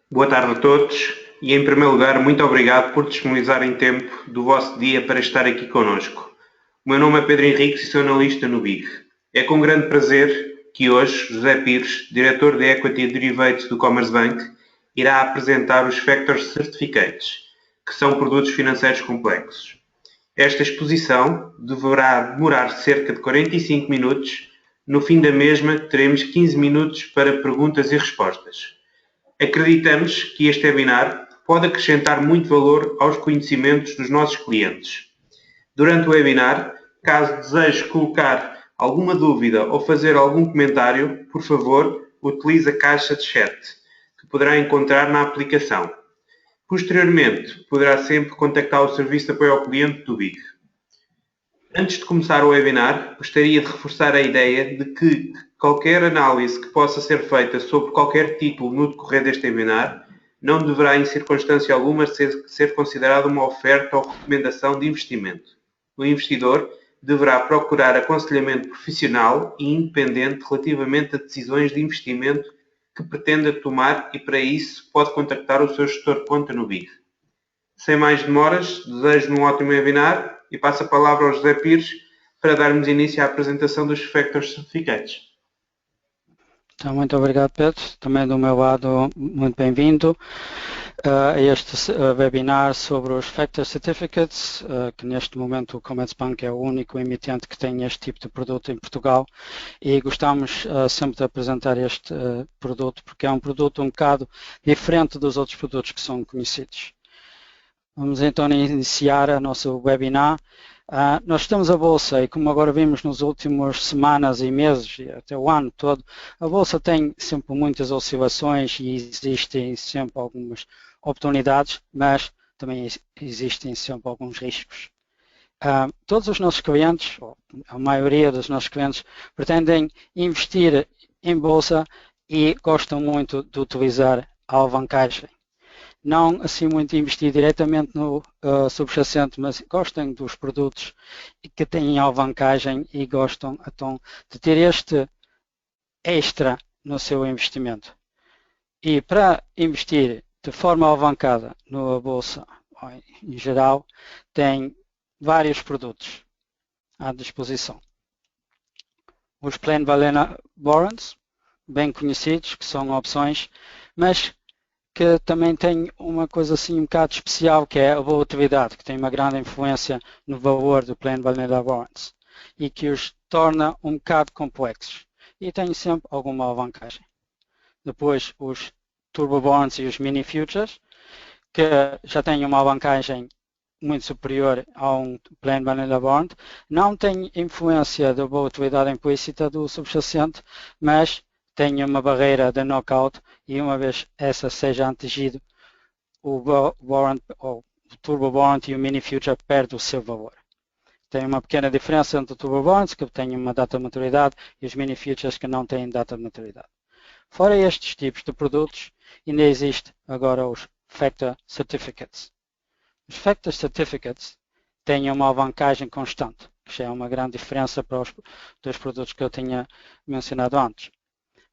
Boa tarde a todos e, em primeiro lugar, muito obrigado por disponibilizarem tempo do vosso dia para estar aqui connosco. O meu nome é Pedro Henriques e sou analista no BIG. É com grande prazer que hoje José Pires, diretor de Equity Derivatives do Commerzbank, irá apresentar os Factor Certificates, que são produtos financeiros complexos. Esta exposição deverá demorar cerca de 45 minutos. No fim da mesma, teremos 15 minutos para perguntas e respostas. Acreditamos que este webinar pode acrescentar muito valor aos conhecimentos dos nossos clientes. Durante o webinar, caso deseje colocar alguma dúvida ou fazer algum comentário, por favor, utilize a caixa de chat, que poderá encontrar na aplicação. Posteriormente, poderá sempre contactar o Serviço de Apoio ao Cliente do BIG. Antes de começar o webinar, gostaria de reforçar a ideia de que qualquer análise que possa ser feita sobre qualquer título no decorrer deste webinar não deverá, em circunstância alguma, ser considerada uma oferta ou recomendação de investimento. O investidor deverá procurar aconselhamento profissional e independente relativamente a decisões de investimento que pretenda tomar e, para isso, pode contactar o seu gestor de conta no BIG. Sem mais demoras, desejo-lhe um ótimo webinar e passo a palavra ao José Pires para darmos início à apresentação dos Factor Certificates. Então, muito obrigado, Pedro. Também do meu lado, muito bem-vindo a este webinar sobre os Factor Certificates, que neste momento o Commerzbank é o único emitente que tem este tipo de produto em Portugal e gostamos sempre de apresentar este produto porque é um produto um bocado diferente dos outros produtos que são conhecidos. Vamos então iniciar a nosso webinar. Nós estamos a Bolsa e como agora vimos nas últimas semanas e meses e até o ano todo, a Bolsa tem sempre muitas oscilações e existem sempre algumas oportunidades, mas também existem sempre alguns riscos. Todos os nossos clientes, ou a maioria dos nossos clientes, pretendem investir em Bolsa e gostam muito de utilizar a alavancagem. Não assim muito investir diretamente no subjacente, mas gostam dos produtos que têm alavancagem e gostam então de ter este extra no seu investimento. E para investir de forma alavancada na bolsa, em geral, tem vários produtos à disposição. Os Plain Vanilla Warrants, bem conhecidos, que são opções, mas que também tem uma coisa assim um bocado especial, que é a volatilidade, que tem uma grande influência no valor do Plain Vanilla Warrants e que os torna um bocado complexos e tem sempre alguma alavancagem. Depois os Turbo Bonds e os Mini Futures, que já têm uma alavancagem muito superior a um Plain Vanilla Warrant, não tem influência da volatilidade implícita do subjacente, mas tem uma barreira de knockout e uma vez essa seja atingido, o warrant, ou o Turbo Warrant e o Mini Future perde o seu valor. Tem uma pequena diferença entre o Turbo Warrants, que tem uma data de maturidade, e os Mini Futures que não têm data de maturidade. Fora estes tipos de produtos, ainda existe agora os Factor Certificates. Os Factor Certificates têm uma alavancagem constante, que já é uma grande diferença para os dois produtos que eu tinha mencionado antes.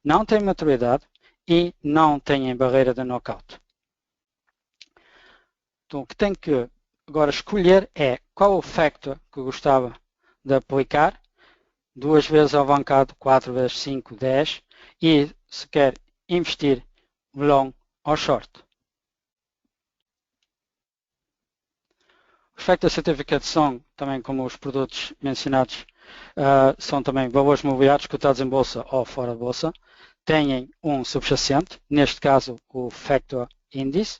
Não têm maturidade e não têm barreira de knockout. Então, o que tem que agora escolher é qual o factor que gostava de aplicar, 2 vezes alavancado, 4 vezes 5, 10, e se quer investir long ou short. Os Factor Certificates são, também como os produtos mencionados, são também valores mobiliários cotados em bolsa ou fora de bolsa. Têm um subjacente, neste caso o Factor Índice,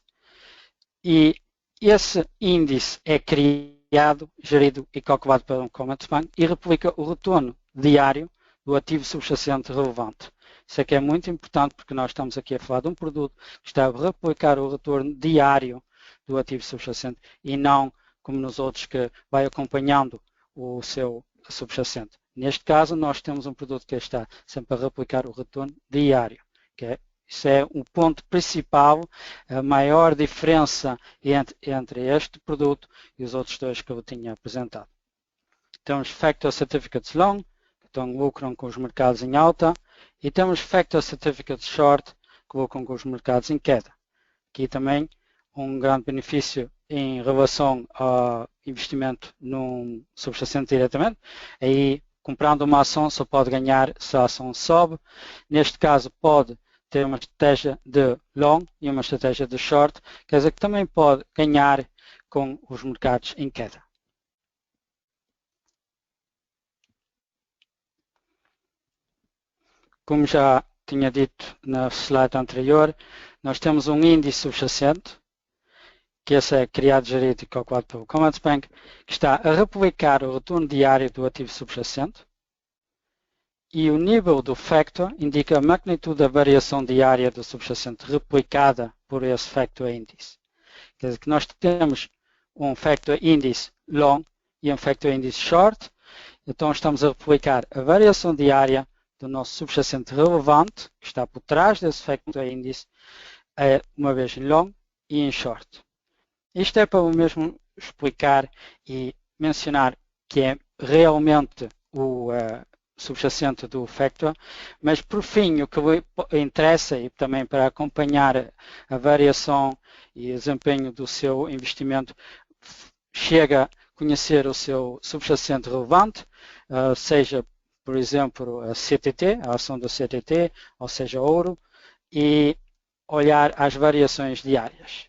e esse índice é criado, gerido e calculado pelo Commerzbank e replica o retorno diário do ativo subjacente relevante. Isso aqui é muito importante porque nós estamos aqui a falar de um produto que está a replicar o retorno diário do ativo subjacente e não como nos outros que vai acompanhando o seu subjacente. Neste caso, nós temos um produto que está sempre a replicar o retorno diário. Isso é um ponto principal, a maior diferença entre este produto e os outros dois que eu tinha apresentado. Temos Factor Certificates Long, que lucram com os mercados em alta, e temos Factor Certificates Short, que lucram com os mercados em queda. Aqui também um grande benefício em relação ao investimento num subjacente diretamente. Aí, comprando uma ação, só pode ganhar se a ação sobe. Neste caso, pode ter uma estratégia de long e uma estratégia de short, quer dizer que também pode ganhar com os mercados em queda. Como já tinha dito na slide anterior, nós temos um índice subjacente, que esse é criado, gerido e calculado pelo Commerzbank, que está a replicar o retorno diário do ativo subjacente, e o nível do factor indica a magnitude da variação diária do subjacente replicada por esse factor índice. Quer dizer que nós temos um factor índice long e um factor índice short, então estamos a replicar a variação diária do nosso subjacente relevante, que está por trás desse factor índice, uma vez em long e em short. Isto é para o mesmo explicar e mencionar que é realmente o subjacente do factor, mas por fim o que interessa e também para acompanhar a variação e o desempenho do seu investimento, chega a conhecer o seu subjacente relevante, seja por exemplo a CTT, a ação do CTT, ou seja ouro, e olhar as variações diárias.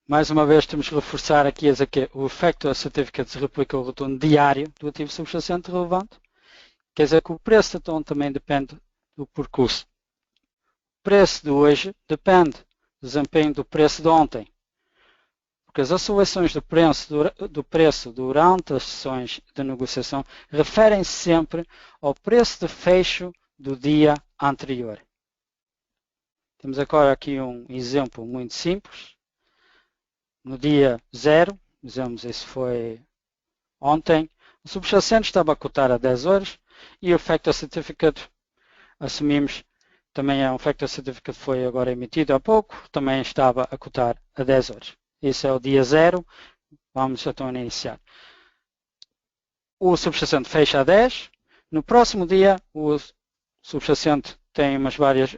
Mais uma vez temos que reforçar aqui que o Factor Certificate replica o retorno diário do ativo subjacente relevante. Quer dizer que o preço de tom também depende do percurso. O preço de hoje depende do desempenho do preço de ontem. Porque as oscilações do preço durante as sessões de negociação referem-se sempre ao preço de fecho do dia anterior. Temos agora aqui um exemplo muito simples. No dia 0, dizemos isso foi ontem, o subjacente estava a cotar a 10 horas e o Factor Certificate, assumimos, também é um Factor Certificate que foi agora emitido há pouco, também estava a cotar a 10 horas. Esse é o dia 0, vamos então iniciar. O subjacente fecha a 10, no próximo dia o subjacente tem umas várias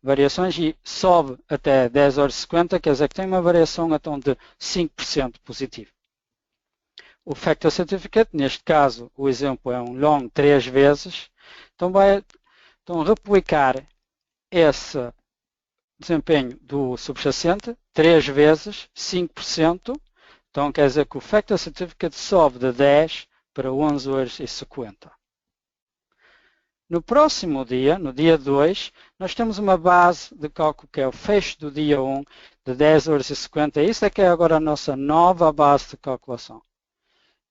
variações e sobe até 10 horas e 50, quer dizer que tem uma variação então de 5% positivo. O Factor Certificate, neste caso o exemplo é um long 3 vezes, então vai replicar esse desempenho do subjacente 3 vezes 5%, então quer dizer que o Factor Certificate sobe de 10 para 11 horas e 50. No próximo dia, no dia 2, nós temos uma base de cálculo que é o fecho do dia 1 de 10 horas e 50. Isso é que é agora a nossa nova base de calculação.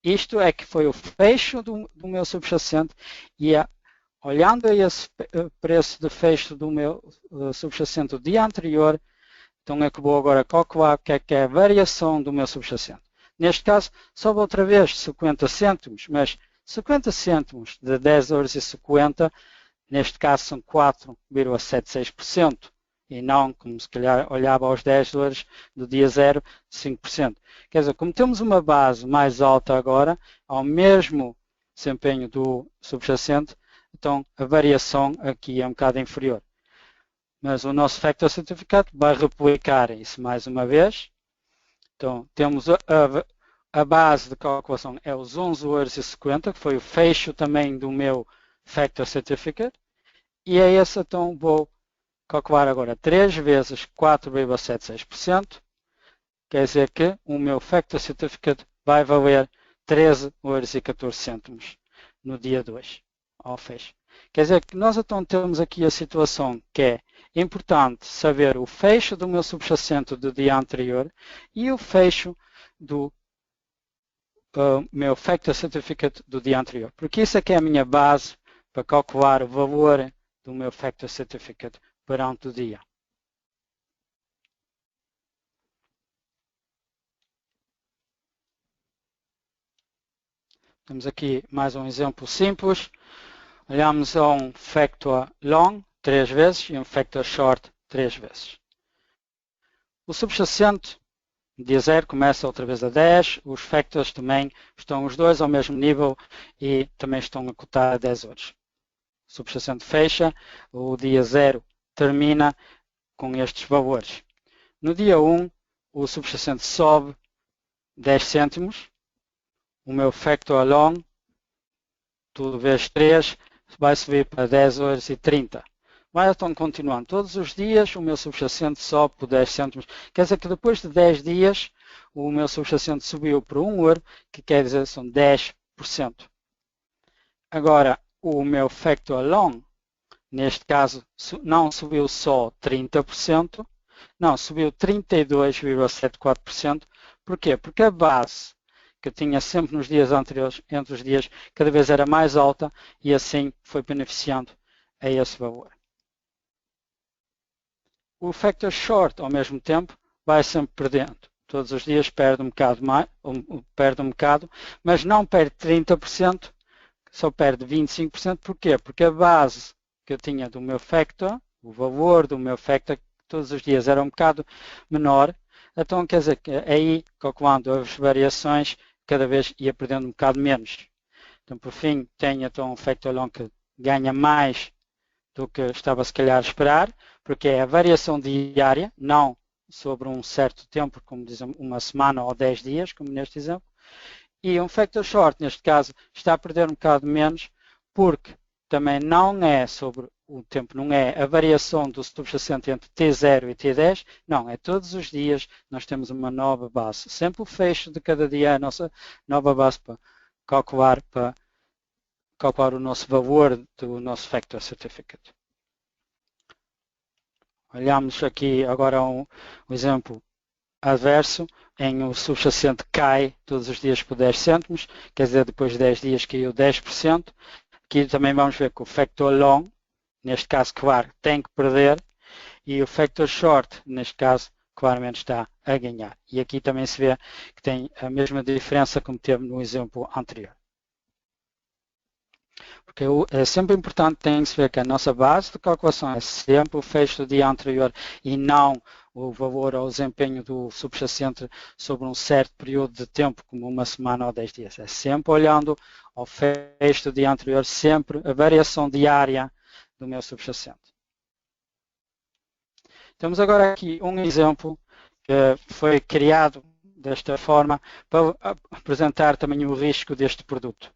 Isto é que foi o fecho do meu subjacente e olhando a esse preço de fecho do meu subjacente do dia anterior, então é que vou agora calcular o que é a variação do meu subjacente. Neste caso, sobe outra vez 50 cêntimos, mas 50 cêntimos de 10 horas e 50, neste caso são 4,76%, e não como se calhar olhava aos 10 horas do dia 0, 5%. Quer dizer, como temos uma base mais alta agora, ao mesmo desempenho do subjacente, então a variação aqui é um bocado inferior. Mas o nosso Factor Certificate vai replicar isso mais uma vez. Então temos a base de calculação é os 11 horas e 50, que foi o fecho também do meu Factor Certificate. E é esse, então, vou calcular agora 3 vezes 4,76%. Quer dizer que o meu Factor Certificate vai valer 13 horas e 14 cêntimos no dia 2, ao fecho. Quer dizer que nós então temos aqui a situação que é importante saber o fecho do meu subjacente do dia anterior e o fecho do meu Factor Certificate do dia anterior. Porque isso aqui é a minha base para calcular o valor do meu Factor Certificate perante o dia. Temos aqui mais um exemplo simples. Olhamos a um Factor Long 3 vezes e um Factor Short 3 vezes. O subjacente dia 0 começa outra vez a 10, os factors também estão os dois ao mesmo nível e também estão a cotar a 10 horas. subjacente fecha, o dia 0 termina com estes valores. No dia 1, o subjacente sobe 10 cêntimos, o meu factor long, tudo vezes 3, vai subir para 10 horas e 30. Vai então continuando. Todos os dias o meu subjacente sobe por 10 cêntimos. Quer dizer que depois de 10 dias o meu subjacente subiu por 1 euro, que quer dizer são 10%. Agora, o meu factor long, neste caso, não subiu só 30%, não, subiu 32,74%. Porquê? Porque a base que eu tinha sempre nos dias anteriores, entre os dias, cada vez era mais alta e assim foi beneficiando a esse valor. O factor short, ao mesmo tempo, vai sempre perdendo. Todos os dias perde um bocado, mas não perde 30%, só perde 25%. Porquê? Porque a base que eu tinha do meu factor, o valor do meu factor, todos os dias era um bocado menor. Então, quer dizer que aí, calculando as variações, cada vez ia perdendo um bocado menos. Então, por fim, tenho então um factor long que ganha mais do que estava se calhar a esperar, porque é a variação diária, não sobre um certo tempo, como dizem, uma semana ou 10 dias, como neste exemplo. E um factor short, neste caso, está a perder um bocado menos, porque também não é sobre o tempo, não é a variação do subjacente entre T0 e T10, não, é todos os dias nós temos uma nova base. Sempre o fecho de cada dia é a nossa nova base para calcular o nosso valor do nosso factor certificate. Olhamos aqui agora um exemplo adverso, em o subjacente cai todos os dias por 10 cêntimos, quer dizer, depois de 10 dias caiu 10%. Aqui também vamos ver que o factor long, neste caso, claro, tem que perder, e o factor short, neste caso, claramente está a ganhar. E aqui também se vê que tem a mesma diferença como teve no exemplo anterior. Porque é sempre importante, tem que se ver que a nossa base de calculação é sempre o fecho do dia anterior e não o valor ou o desempenho do subjacente sobre um certo período de tempo, como uma semana ou 10 dias. É sempre olhando ao fecho do dia anterior, sempre a variação diária do meu subjacente. Temos agora aqui um exemplo que foi criado desta forma para apresentar também o risco deste produto.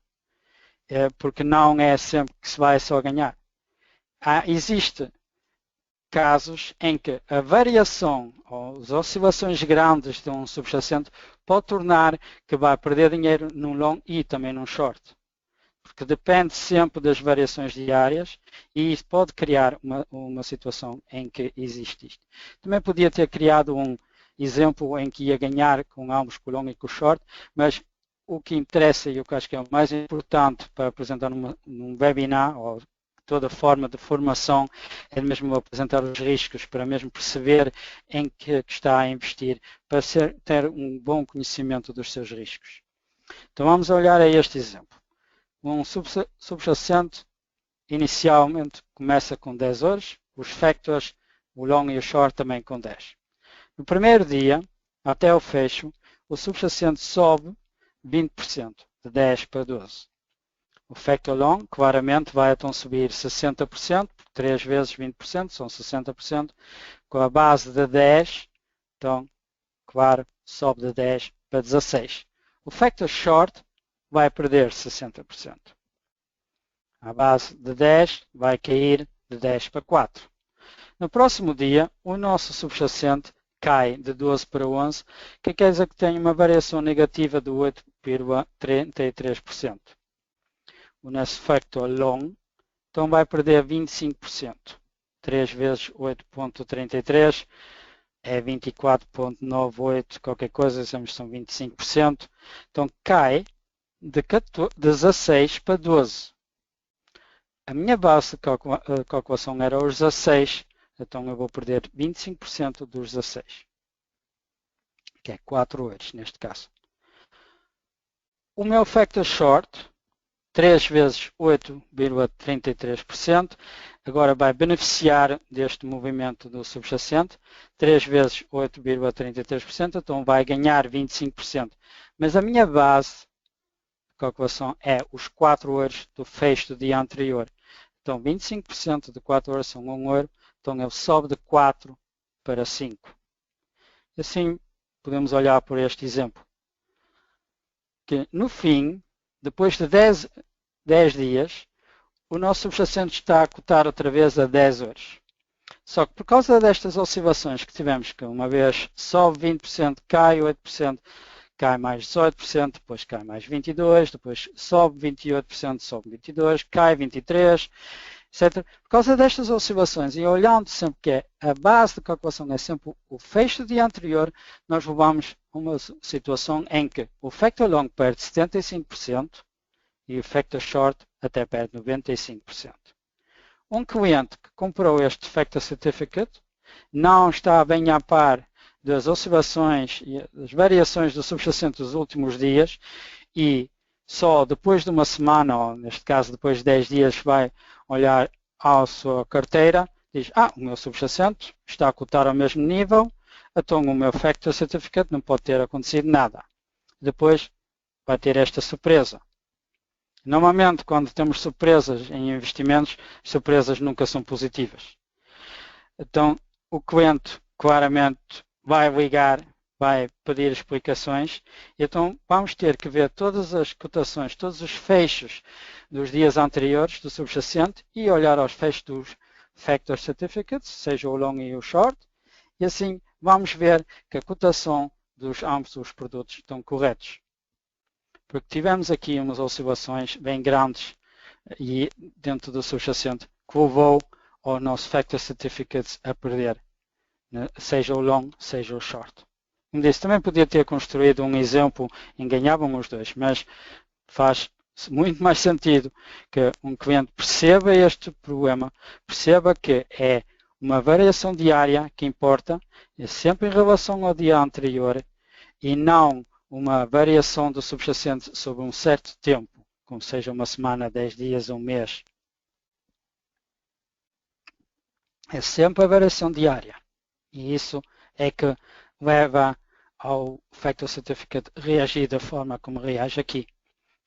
Porque não é sempre que se vai só ganhar. Existe casos em que a variação ou as oscilações grandes de um subjacente pode tornar que vai perder dinheiro num long e também num short. Porque depende sempre das variações diárias e isso pode criar uma situação em que existe isto. Também podia ter criado um exemplo em que ia ganhar com ambos, com o long e com o short, mas o que interessa e o que acho que é o mais importante para apresentar num webinar ou toda forma de formação é mesmo apresentar os riscos para mesmo perceber em que está a investir, para ter um bom conhecimento dos seus riscos. Então vamos olhar a este exemplo. Um subjacente inicialmente começa com 10 horas, os factors, o long e o short também com 10. No primeiro dia, até o fecho, o subjacente sobe 20%, de 10 para 12. O factor long, claramente, vai então subir 60%, 3 vezes 20%, são 60%, com a base de 10, então, claro, sobe de 10 para 16. O factor short vai perder 60%. A base de 10 vai cair de 10 para 4. No próximo dia, o nosso subjacente cai de 12 para 11, que quer dizer que tem uma variação negativa de 8,33%. O nosso factor long, então vai perder 25%. 3 vezes 8,33 é 24,98, qualquer coisa, dizemos que são 25%. Então cai de 16 para 12. A minha base de calculação era os 16, então eu vou perder 25% dos 16, que é 4 euros neste caso. O meu factor short, 3 vezes 8,33%, agora vai beneficiar deste movimento do subjacente, 3 vezes 8,33%, então vai ganhar 25%. Mas a minha base de calculação é os 4 euros do fecho do dia anterior. Então 25% de 4 euros são 1 euro, então ele sobe de 4 para 5. E assim podemos olhar por este exemplo. Que no fim, depois de 10 dias, o nosso subjacente está a cotar outra vez a 10 euros. Só que por causa destas oscilações que tivemos, que uma vez sobe 20%, cai 8%, cai mais 18%, depois cai mais 22%, depois sobe 28%, sobe 22%, cai 23%, etc. Por causa destas oscilações, e olhando sempre que a base de calculação é sempre o fecho do dia anterior, nós levamos uma situação em que o factor long perde 75% e o factor short até perde 95%. Um cliente que comprou este Factor Certificate não está bem a par das oscilações e das variações do subjacente dos últimos dias e só depois de uma semana, ou neste caso depois de 10 dias, vai olhar à sua carteira e diz, o meu subjacente está a cotar ao mesmo nível, então o meu Factor Certificate não pode ter acontecido nada. Depois vai ter esta surpresa. Normalmente, quando temos surpresas em investimentos, as surpresas nunca são positivas. Então, o cliente claramente vai ligar, vai pedir explicações, e então vamos ter que ver todas as cotações, todos os fechos dos dias anteriores do subjacente e olhar aos fechos dos Factor Certificates, seja o long e o short, e assim vamos ver que a cotação dos ambos os produtos estão corretos. Porque tivemos aqui umas oscilações bem grandes e dentro do subjacente que levou ao nosso Factor Certificates a perder, seja o long, seja o short. Como disse, também podia ter construído um exemplo em que ganhavam os dois, mas faz muito mais sentido que um cliente perceba este problema, perceba que é uma variação diária que importa, é sempre em relação ao dia anterior e não uma variação do subjacente sobre um certo tempo, como seja uma semana, 10 dias, um mês. É sempre a variação diária. E isso é que leva ao Factor Certificate reagir da forma como reage aqui.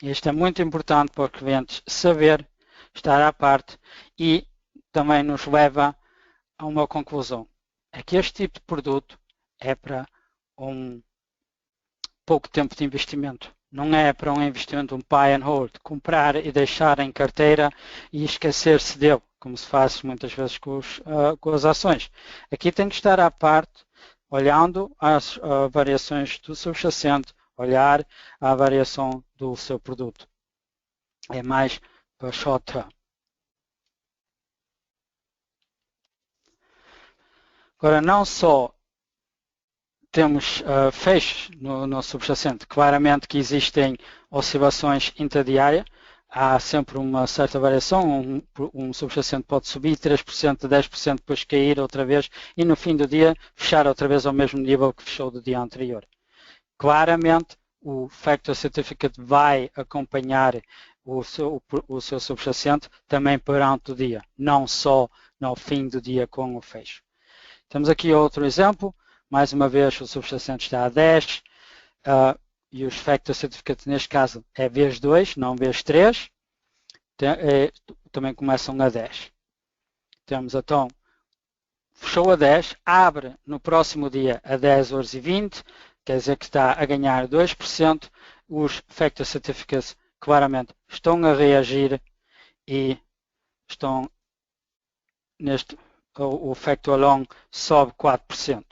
Isto é muito importante para os clientes saber, estar à parte e também nos leva a uma conclusão. É que este tipo de produto é para um pouco tempo de investimento. Não é para um investimento, um buy and hold, comprar e deixar em carteira e esquecer-se dele, como se faz muitas vezes com as ações. Aqui tem que estar à parte, olhando as variações do subjacente, olhar a variação do seu produto. É mais para short term. Agora, não só temos fechos no subjacente. Claramente que existem oscilações intradiárias, há sempre uma certa variação, um subjacente pode subir 3%, 10%, depois cair outra vez e no fim do dia fechar outra vez ao mesmo nível que fechou do dia anterior. Claramente o Factor Certificate vai acompanhar o seu subjacente também perante o dia, não só no fim do dia com o fecho. Temos aqui outro exemplo. Mais uma vez, o subjacente está a 10 e os Factor Certificates, neste caso, é vezes 2, não vezes 3. Também começam a 10. Temos, então, fechou a 10, abre no próximo dia a 10,20 €, quer dizer que está a ganhar 2%. Os Factor Certificates, claramente, estão a reagir e estão o Factor Long sobe 4%.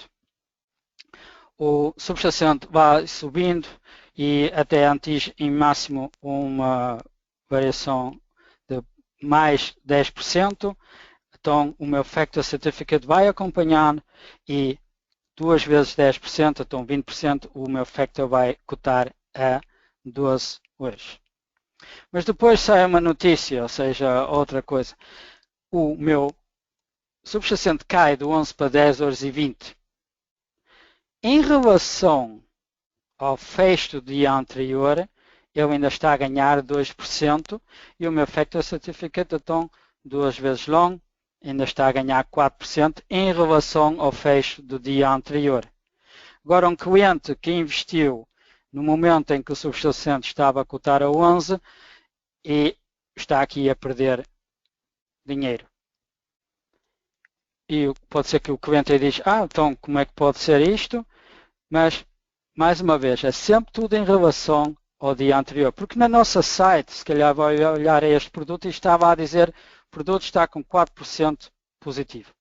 O subjacente vai subindo e até atinge em máximo uma variação de mais 10%. Então o meu Factor Certificate vai acompanhando e 2 vezes 10%, então 20%, o meu Factor vai cotar a 12 euros. Mas depois sai uma notícia, ou seja, outra coisa. O meu subjacente cai de 11 para 10,20 €. Em relação ao fecho do dia anterior, ele ainda está a ganhar 2% e o meu Factor Certificate, então, 2 vezes long, ainda está a ganhar 4% em relação ao fecho do dia anterior. Agora, um cliente que investiu no momento em que o subjacente estava a cotar a 11 e está aqui a perder dinheiro. E pode ser que o cliente diz, então como é que pode ser isto? Mas, mais uma vez, é sempre tudo em relação ao dia anterior. Porque na nossa site, se calhar vai olhar a este produto e estava a dizer, o produto está com 4% positivo.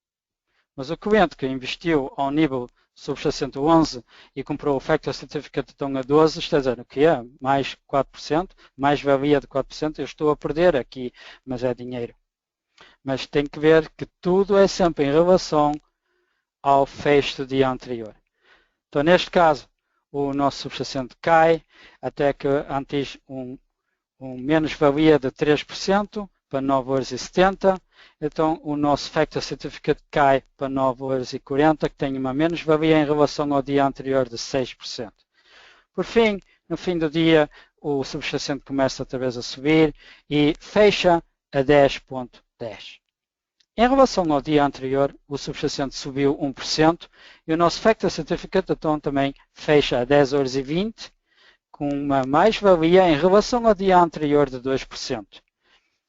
Mas o cliente que investiu ao nível subjacente 11 e comprou o Factor Certificate a 12, está a dizer, o que é? Mais 4%, mais valia de 4%, eu estou a perder aqui, mas é dinheiro. Mas tem que ver que tudo é sempre em relação ao fecho do dia anterior. Então, neste caso, o nosso subjacente cai até que atinge um menos-valia de 3% para 9,70 €. Então, o nosso Factor Certificate cai para 9,40 €, que tem uma menos-valia em relação ao dia anterior de 6%. Por fim, no fim do dia, o subjacente começa outra vez a subir e fecha a 10,10. Em relação ao dia anterior, o subjacente subiu 1% e o nosso Factor Certificate então também fecha a 10,20 €, com uma mais-valia em relação ao dia anterior de 2%.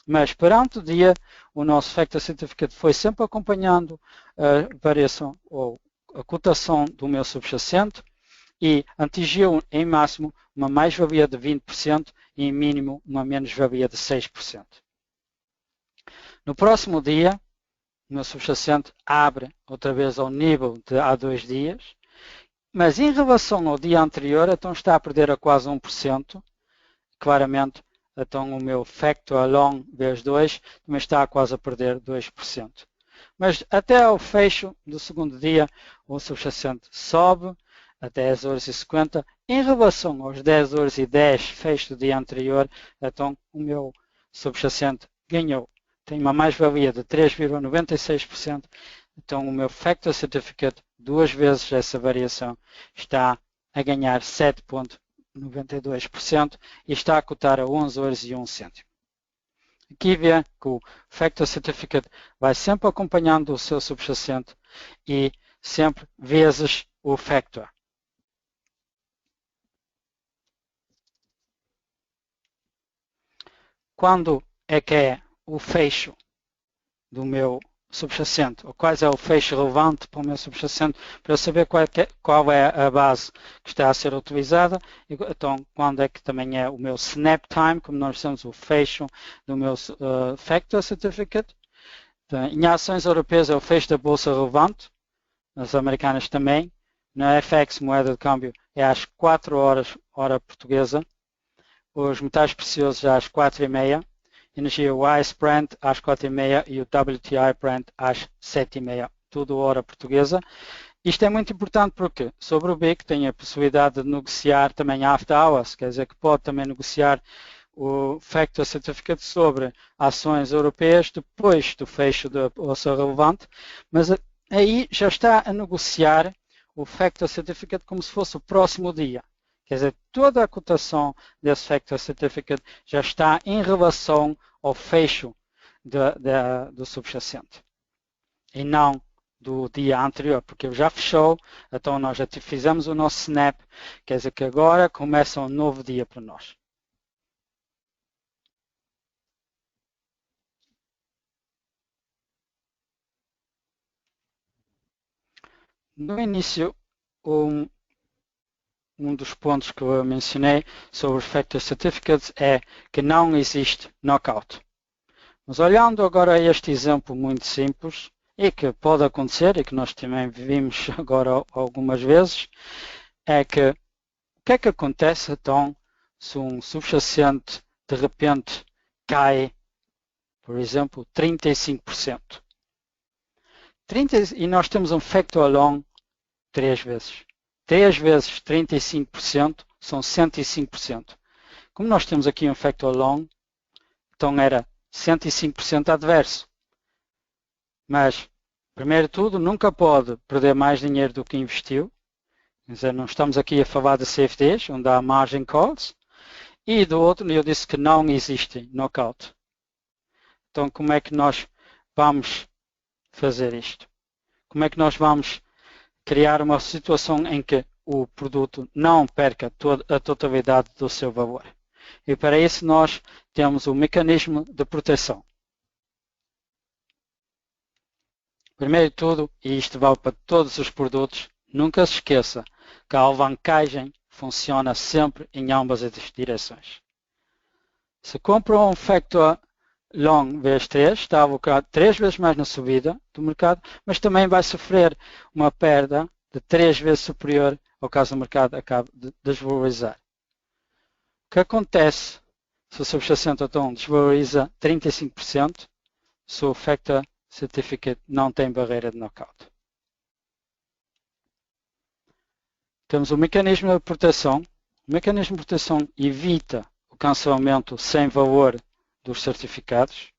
Mas perante o dia, o nosso Factor Certificate foi sempre acompanhando a variação ou a cotação do meu subjacente e atingiu em máximo uma mais-valia de 20% e em mínimo uma menos-valia de 6%. No próximo dia, o meu subjacente abre outra vez ao nível de há 2 dias, mas em relação ao dia anterior, então está a perder a quase 1%. Claramente, então o meu Factor Long vezes 2 também está quase a perder 2%. Mas até ao fecho do segundo dia, o subjacente sobe a 10,50 €. Em relação aos 10,10 € fecho do dia anterior, então o meu subjacente ganhou. Tem uma mais-valia de 3,96%. Então o meu Factor Certificate, 2 vezes essa variação, está a ganhar 7,92% e está a cotar a 11,01 €. Aqui vê que o Factor Certificate vai sempre acompanhando o seu subjacente e sempre vezes o Factor. Quando é que é o fecho do meu subjacente, ou quais é o fecho relevante para o meu subjacente, para eu saber qual é a base que está a ser utilizada. Então, quando é que também é o meu snap time, como nós temos o fecho do meu Factor Certificate. Então, em ações europeias é o fecho da bolsa relevante, nas americanas também. Na FX, moeda de câmbio, é às 4 horas, hora portuguesa. Os metais preciosos às 4h30. Energia Wise Brent às 4h30 e o WTI Brent às 7h30, tudo hora portuguesa. Isto é muito importante porque sobre o BIC tem a possibilidade de negociar também after hours, quer dizer que pode também negociar o Factor Certificate sobre ações europeias depois do fecho da bolsa relevante, mas aí já está a negociar o Factor Certificate como se fosse o próximo dia. Quer dizer, toda a cotação desse Factor Certificate já está em relação ao fecho do subjacente e não do dia anterior, porque já fechou, então nós já fizemos o nosso snap, quer dizer que agora começa um novo dia para nós. No início, um dos pontos que eu mencionei sobre os Factor Certificates é que não existe knockout. Mas olhando agora a este exemplo muito simples, e que pode acontecer, e que nós também vimos agora algumas vezes, é que o que é que acontece então se um subjacente de repente cai, por exemplo, 35%? E nós temos um Factor Long 3 vezes. 3 vezes 35% são 105%. Como nós temos aqui um Factor Long, então era 105% adverso. Mas, primeiro de tudo, nunca pode perder mais dinheiro do que investiu. Quer dizer, não estamos aqui a falar de CFDs, onde há margin calls. E do outro, eu disse que não existe knockout. Então, como é que nós vamos fazer isto? Como é que nós vamos criar uma situação em que o produto não perca a totalidade do seu valor? E para isso nós temos o mecanismo de proteção. Primeiro de tudo, e isto vale para todos os produtos, nunca se esqueça que a alavancagem funciona sempre em ambas as direções. Se compra um Factor Long vezes 3, está alocado 3 vezes mais na subida do mercado, mas também vai sofrer uma perda de 3 vezes superior ao caso do mercado acabe de desvalorizar. O que acontece se o subjacente então desvaloriza 35%, se o Factor Certificate não tem barreira de knockout? Temos o mecanismo de proteção. O mecanismo de proteção evita o cancelamento sem valor dos certificados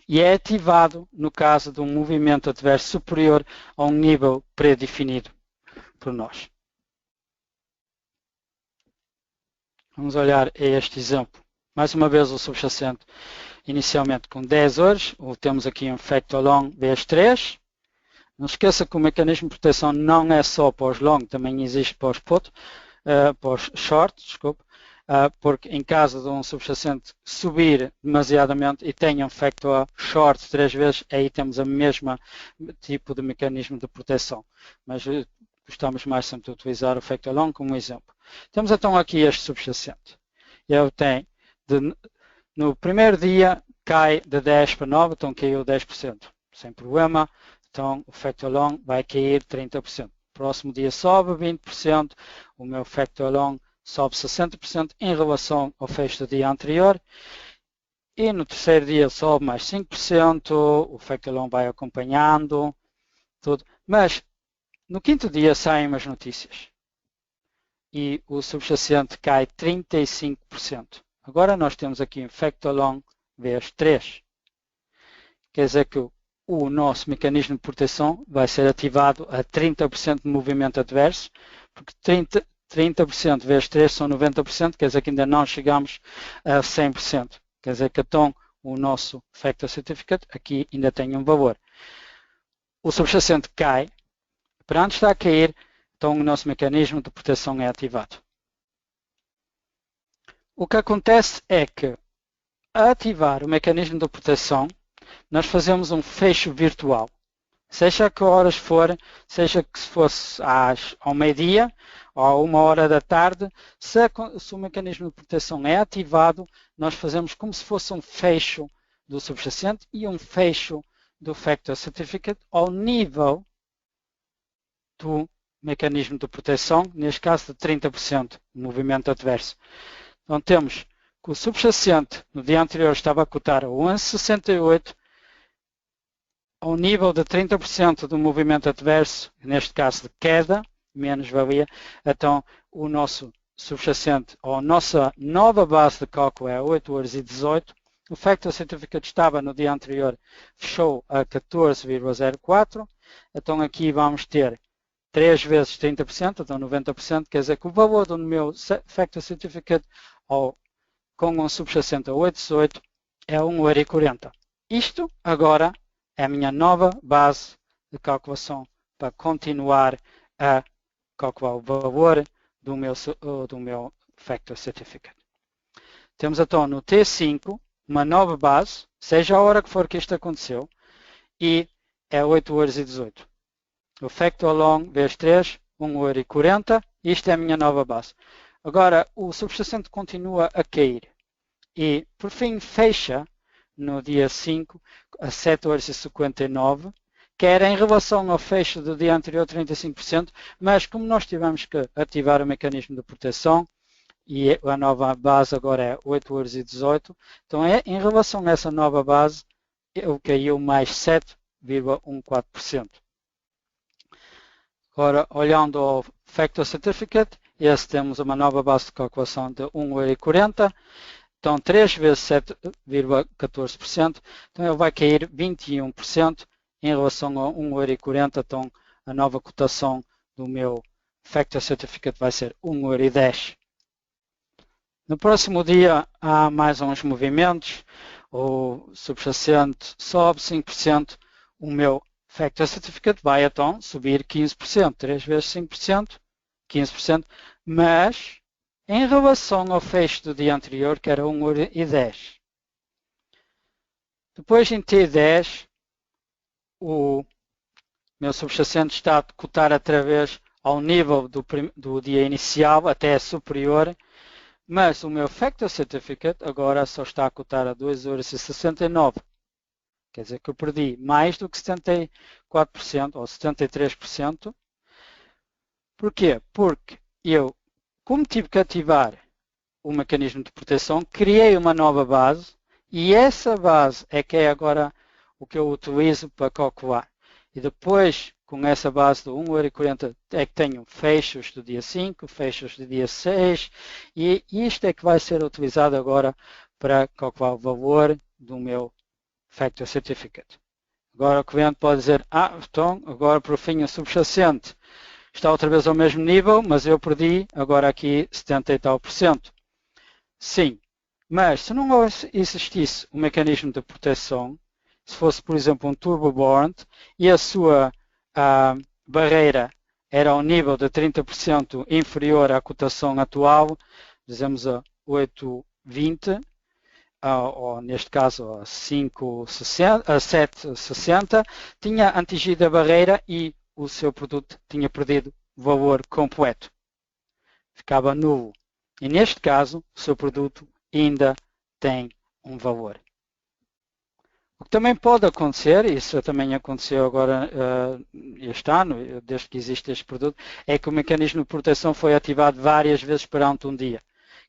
e é ativado no caso de um movimento adverso superior a um nível pré-definido por nós. Vamos olhar a este exemplo. Mais uma vez o subjacente inicialmente com 10 horas, temos aqui um Factor Long vezes 3. Não esqueça que o mecanismo de proteção não é só para os long, também existe para os put, para os short, desculpe, porque em caso de um subjacente subir demasiadamente e tenha um Factor short 3 vezes, aí temos o mesmo tipo de mecanismo de proteção. Mas gostamos mais sempre de utilizar o Factor Long como exemplo. Temos então aqui este subjacente. Ele tem, no primeiro dia, cai de 10 para 9, então caiu 10%, sem problema. Então o Factor Long vai cair 30%. Próximo dia sobe 20%, o meu Factor Long sobe 60% em relação ao fecho do dia anterior. E no terceiro dia sobe mais 5%, o Factor Long vai acompanhando, tudo. Mas no quinto dia saem umas notícias e o subjacente cai 35%. Agora nós temos aqui um Factor Long vezes 3. Quer dizer que o nosso mecanismo de proteção vai ser ativado a 30% de movimento adverso, porque 30% vezes 3 são 90%, quer dizer que ainda não chegamos a 100%. Quer dizer que então o nosso Factor Certificate aqui ainda tem um valor. O subjacente cai, para antes de estar a cair, então o nosso mecanismo de proteção é ativado. O que acontece é que, a ativar o mecanismo de proteção, nós fazemos um fecho virtual. Seja a que horas for, seja que se fosse ao meio-dia ou a 1h da tarde, se o mecanismo de proteção é ativado, nós fazemos como se fosse um fecho do subjacente e um fecho do Factor Certificate ao nível do mecanismo de proteção, neste caso de 30% de movimento adverso. Então temos que o subjacente no dia anterior estava a cotar a 11,68, ao nível de 30% do movimento adverso, neste caso de queda, menos-valia, então o nosso subjacente, ou a nossa nova base de cálculo é 8h18, o Factor Certificate estava no dia anterior, fechou a 14,04, então aqui vamos ter 3 vezes 30%, então 90%, quer dizer que o valor do meu Factor Certificate com um subjacente a 8,18 é 1,40€. Isto agora é a minha nova base de calculação para continuar a calcular o valor do meu Factor Certificate. Temos então no T5 uma nova base, seja a hora que for que isto aconteceu, e é 8h18. O Factor Long vezes 3, 1,40€, isto é a minha nova base. Agora, o subjacente continua a cair e, por fim, fecha no dia 5 a 7h59, que era em relação ao fecho do dia anterior 35%, mas como nós tivemos que ativar o mecanismo de proteção e a nova base agora é 8h18, então em relação a essa nova base, ele caiu mais 7,14%. Agora, olhando ao Factor Certificate, esse temos uma nova base de calculação de 1,40€, então 3 vezes 7,14%, então ele vai cair 21% em relação a 1,40€, então a nova cotação do meu Factor Certificate vai ser 1,10€. No próximo dia há mais uns movimentos, o subjacente sobe 5%, o meu Factor Certificate vai então subir 15%, 3 vezes 5%, 15%, mas em relação ao fecho do dia anterior, que era 1,10€. Depois em T10, o meu subjacente está a cotar através ao nível do dia inicial, até superior, mas o meu Factor Certificate agora só está a cotar a 2,69 €. Quer dizer que eu perdi mais do que 74% ou 73%. Porquê? Porque eu, como tive que ativar o mecanismo de proteção, criei uma nova base e essa base é que é agora o que eu utilizo para calcular. E depois, com essa base de 1,40 € é que tenho fechos do dia 5, fechos do dia 6 e isto é que vai ser utilizado agora para calcular o valor do meu Factor Certificate. Agora o cliente pode dizer, então agora por fim o subjacente está outra vez ao mesmo nível, mas eu perdi agora aqui 70 e tal por cento. Sim, mas se não existisse um mecanismo de proteção, se fosse, por exemplo, um turbo warrant e a sua barreira era ao nível de 30% inferior à cotação atual, dizemos a 8,20, ou neste caso a 7,60, tinha atingido a barreira e o seu produto tinha perdido o valor completo. Ficava nulo. E neste caso, o seu produto ainda tem um valor. O que também pode acontecer, isso também aconteceu agora este ano, desde que existe este produto, é que o mecanismo de proteção foi ativado várias vezes perante um dia.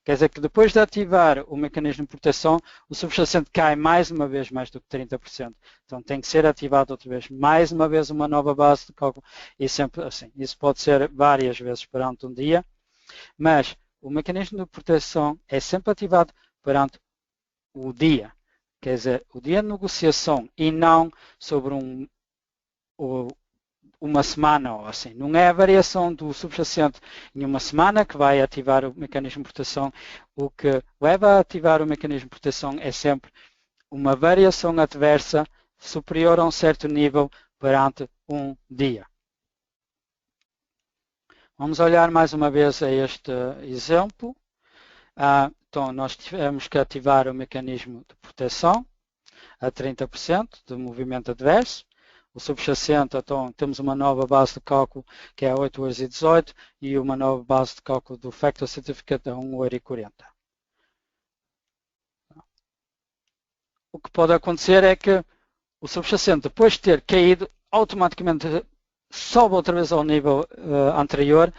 Quer dizer que depois de ativar o mecanismo de proteção, o subjacente cai mais uma vez mais do que 30%. Então tem que ser ativado outra vez, mais uma vez uma nova base de cálculo e sempre assim. Isso pode ser várias vezes perante um dia, mas o mecanismo de proteção é sempre ativado perante o dia. Quer dizer, o dia de negociação e não sobre uma semana ou assim. Não é a variação do subjacente em uma semana que vai ativar o mecanismo de proteção. O que leva a ativar o mecanismo de proteção é sempre uma variação adversa superior a um certo nível perante um dia. Vamos olhar mais uma vez a este exemplo. Então, nós tivemos que ativar o mecanismo de proteção a 30% de movimento adverso. O subjacente, então, temos uma nova base de cálculo que é 8,18 € e uma nova base de cálculo do Factor Certificate a 1,40 €. O que pode acontecer é que o subjacente, depois de ter caído, automaticamente sobe outra vez ao nível anterior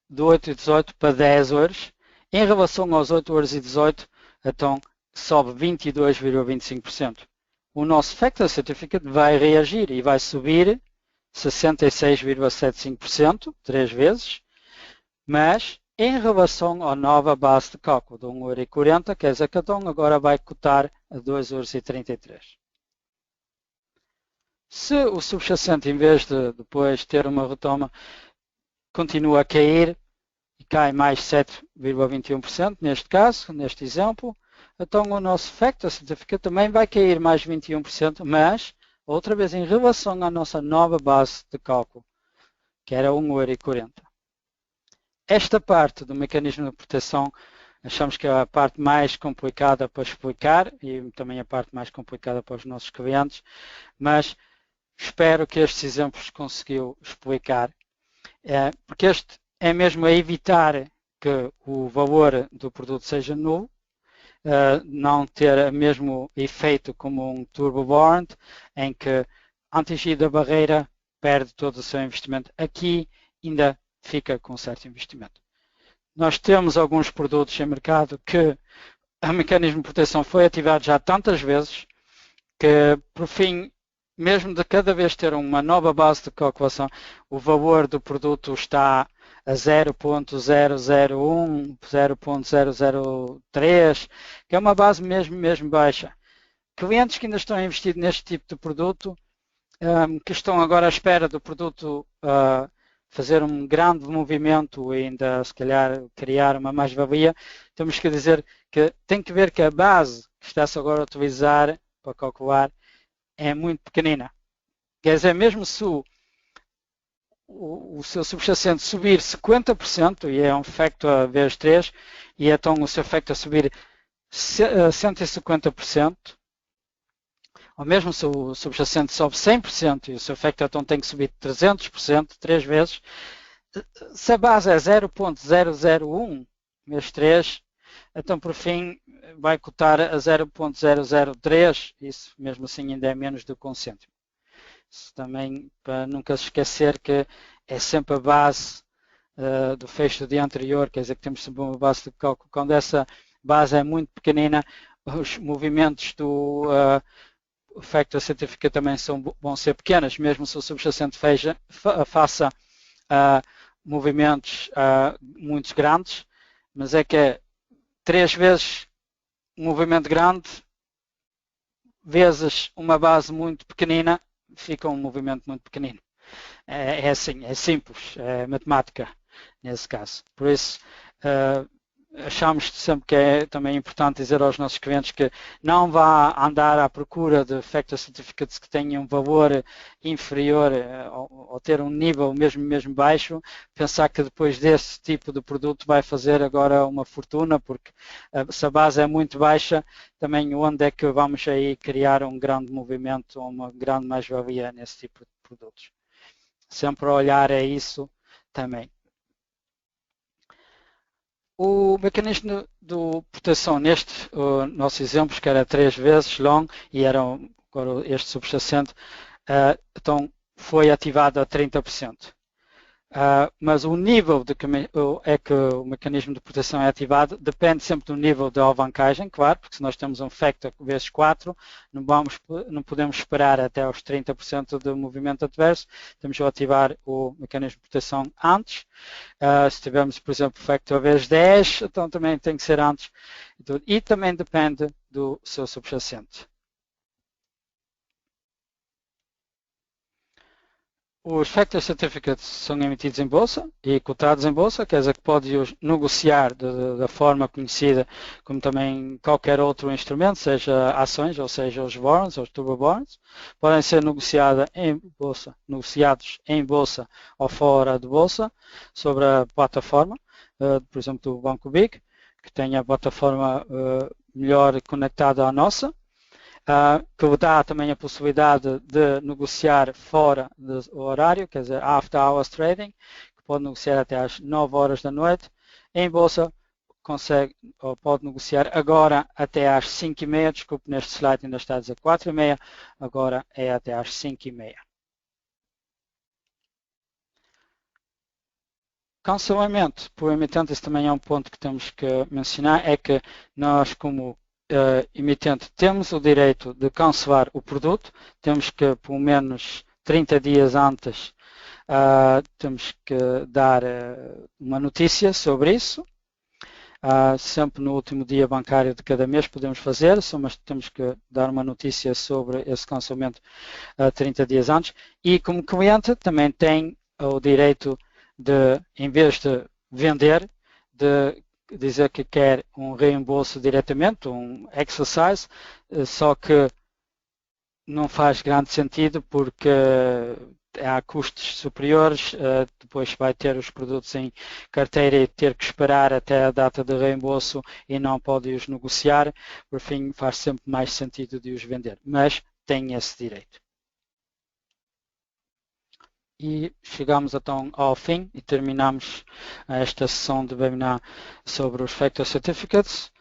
de 8,18 para 10 €. Em relação aos 8,18 €, então sobe 22,25%. O nosso Factor Certificate vai reagir e vai subir 66,75%, 3 vezes, mas em relação à nova base de cálculo de 1,40 €, quer dizer que então agora vai cotar a 2,33 €. Se o subjacente, em vez de depois ter uma retoma, continua a cair e cai mais 7,21%, neste caso, neste exemplo, então o nosso Factor Certificate também vai cair mais 21%, mas, outra vez, em relação à nossa nova base de cálculo, que era 1,40 €. Esta parte do mecanismo de proteção, achamos que é a parte mais complicada para explicar e também a parte mais complicada para os nossos clientes, mas espero que estes exemplos conseguiu explicar, porque este é mesmo a evitar que o valor do produto seja nulo, não ter o mesmo efeito como um turbo warrant, em que atingida a barreira perde todo o seu investimento. Aqui ainda fica com certo investimento. Nós temos alguns produtos em mercado que o mecanismo de proteção foi ativado já tantas vezes que, por fim, mesmo de cada vez ter uma nova base de calculação, o valor do produto está a 0.001, 0.003, que é uma base mesmo baixa. Clientes que ainda estão investidos neste tipo de produto, que estão agora à espera do produto fazer um grande movimento e ainda, se calhar, criar uma mais-valia, temos que dizer que tem que ver que a base que está-se agora a utilizar para calcular é muito pequenina. Quer dizer, mesmo se o seu subjacente subir 50%, e é um factor vezes 3, e então o seu factor subir 150%, ou mesmo se o subjacente sobe 100% e o seu factor então tem que subir 300%, 3 vezes, se a base é 0.001 vezes 3, então por fim vai cotar a 0.003, isso mesmo assim ainda é menos do que 1 cêntimo. Isso também para nunca se esquecer que é sempre a base do fecho do dia anterior, quer dizer que temos sempre uma base de cálculo. Quando essa base é muito pequenina, os movimentos do factor certificate também vão ser pequenos, mesmo se o subjacente faça movimentos muito grandes, mas é que é 3 vezes um movimento grande vezes uma base muito pequenina, fica um movimento muito pequenino. É assim, é simples, é matemática nesse caso. Por isso, achamos sempre que é também importante dizer aos nossos clientes que não vá andar à procura de factor certificates que tenham um valor inferior ou ter um nível mesmo baixo, pensar que depois desse tipo de produto vai fazer agora uma fortuna, porque se a base é muito baixa, também onde é que vamos aí criar um grande movimento ou uma grande mais-valia nesse tipo de produtos. Sempre olhar a isso também. O mecanismo de proteção neste nosso exemplo, que era 3 vezes long e era agora este subjacente, então foi ativado a 30%. Mas o nível é que o mecanismo de proteção é ativado depende sempre do nível de alavancagem, claro, porque se nós temos um factor vezes 4, não podemos esperar até aos 30% de movimento adverso, temos que ativar o mecanismo de proteção antes. Se tivermos, por exemplo, factor vezes 10, então também tem que ser antes. E também depende do seu subjacente. Os Factor Certificates são emitidos em bolsa e cotados em bolsa, quer dizer que pode-os negociar da forma conhecida como também qualquer outro instrumento, seja ações, ou seja os bonds, os turbo bonds, podem ser negociados em bolsa ou fora de bolsa, sobre a plataforma, por exemplo, do Banco Big, que tem a plataforma melhor conectada à nossa. Que dá também a possibilidade de negociar fora do horário, quer dizer, after hours trading, que pode negociar até às 9 horas da noite. Em bolsa, pode negociar agora até às 5h30, desculpe, neste slide ainda está a dizer 4h30, agora é até às 5h30. Cancelamento por emitente, esse também é um ponto que temos que mencionar, é que nós como emitente temos o direito de cancelar o produto, temos que pelo menos 30 dias antes temos que dar uma notícia sobre isso. Sempre no último dia bancário de cada mês podemos fazer, mas temos que dar uma notícia sobre esse cancelamento 30 dias antes. E como cliente também tem o direito de, em vez de vender, de dizer que quer um reembolso diretamente, um exercise, só que não faz grande sentido porque há custos superiores, depois vai ter os produtos em carteira e ter que esperar até a data de reembolso e não pode os negociar, por fim faz sempre mais sentido de os vender, mas tem esse direito. E chegamos então ao fim e terminamos esta sessão de webinar sobre os Factor Certificates.